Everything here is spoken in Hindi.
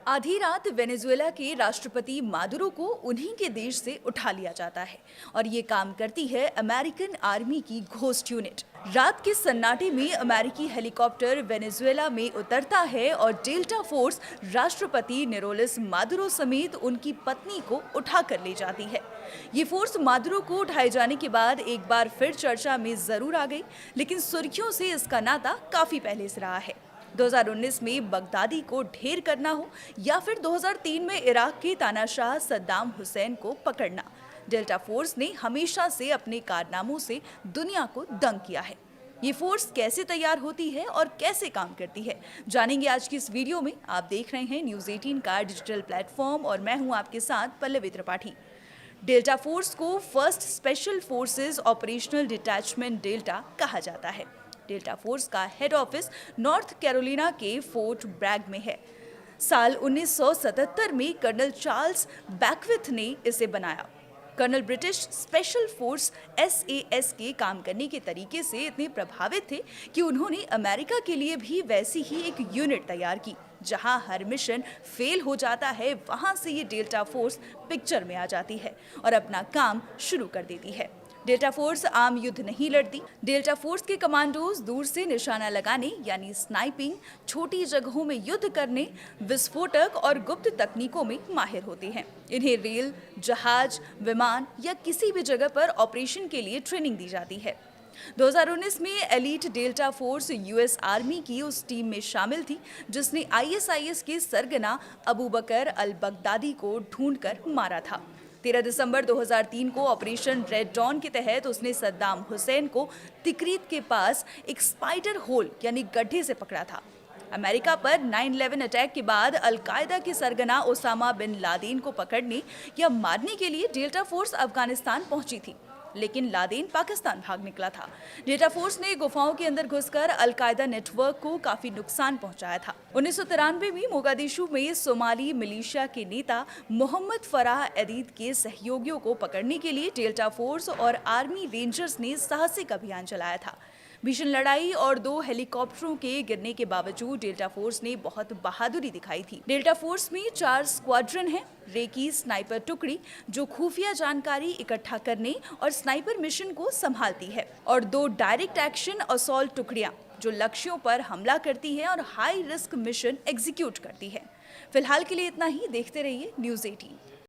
आधी रात वेनेजुएला के राष्ट्रपति मादुरो को उन्हीं के देश से उठा लिया जाता है और ये काम करती है अमेरिकन आर्मी की घोस्ट यूनिट। रात के सन्नाटे में अमेरिकी हेलीकॉप्टर वेनेजुएला में उतरता है और डेल्टा फोर्स राष्ट्रपति निकोलस मादुरो समेत उनकी पत्नी को उठा कर ले जाती है। ये फोर्स मादुरो को उठाए जाने के बाद एक बार फिर चर्चा में जरूर आ गई, लेकिन सुर्खियों से इसका नाता काफी पहले से रहा है। 2019 में बगदादी को ढेर करना हो या फिर 2003 में इराक के तानाशाह सद्दाम हुसैन को पकड़ना, डेल्टा फोर्स ने हमेशा से अपने कारनामों से दुनिया को दंग किया है। ये फोर्स कैसे तैयार होती है और कैसे काम करती है, जानेंगे आज की इस वीडियो में। आप देख रहे हैं न्यूज़ 18 का डिजिटल प्लेटफॉर्म और मैं हूं आपके साथ पल्लवी त्रिपाठी। डेल्टा फोर्स को first special forces operational detachment delta कहा जाता है। डेल्टा फोर्स का हेड ऑफिस नॉर्थ कैरोलिना के फोर्ट ब्रैग में है। साल 1977 में कर्नल चार्ल्स बैकविथ ने इसे बनाया। Colonel British special force SAS के काम करने के तरीके से इतने प्रभावित थे कि उन्होंने अमेरिका के लिए भी वैसी ही एक यूनिट तैयार की। जहां हर मिशन फेल हो जाता है, वहां से ये डेल्टा फोर्स पिक्चर में आ जाती है और अपना काम शुरू कर देती है। डेल्टा फोर्स आम युद्ध नहीं लड़ती। डेल्टा फोर्स के कमांडोज दूर से निशाना लगाने यानी स्नाइपिंग, छोटी जगहों में युद्ध करने, विस्फोटक और गुप्त तकनीकों में माहिर होते हैं। इन्हें रेल, जहाज, विमान या किसी भी जगह पर ऑपरेशन के लिए ट्रेनिंग दी जाती है। 2019 में elite delta force US army की उस टीम में शामिल थी जिसने ISIS के सरगना अबू बकर अल बगदादी को ढूंढकर मारा था। 13 दिसंबर 2003 को ऑपरेशन रेड डॉन के तहत उसने सद्दाम हुसैन को तिक्रीत के पास एक स्पाइडर होल यानी गड्ढे से पकड़ा था। अमेरिका पर 9/11 अटैक के बाद अल-कायदा के सरगना ओसामा बिन लादेन को पकड़ने या मारने के लिए डेल्टा फोर्स अफगानिस्तान पहुंची थी, लेकिन लादेन पाकिस्तान भाग निकला था। डेल्टा फोर्स ने गुफाओं के अंदर घुसकर अल-कायदा नेटवर्क को काफी नुकसान पहुंचाया था। 1993 में मोगादिशु में सोमाली मिलिशिया के नेता मोहम्मद फराह एदीद के सहयोगियों को पकड़ने के लिए डेल्टा फोर्स और आर्मी रेंजर्स ने साहसिक अभियान चलाया था। भीषण लड़ाई और 2 हेलीकॉप्टरों के गिरने के बावजूद डेल्टा फोर्स ने बहुत बहादुरी दिखाई थी। डेल्टा फोर्स में 4 स्क्वाड्रन हैं। रेकी स्नाइपर टुकड़ी जो खुफिया जानकारी इकट्ठा करने और स्नाइपर मिशन को संभालती है, और 2 डायरेक्ट एक्शन असॉल्ट टुकड़ियां जो लक्ष्यों पर हमला करती है और हाई रिस्क मिशन एग्जीक्यूट करती है। फिलहाल के लिए इतना ही। देखते रहिए न्यूज़ 18।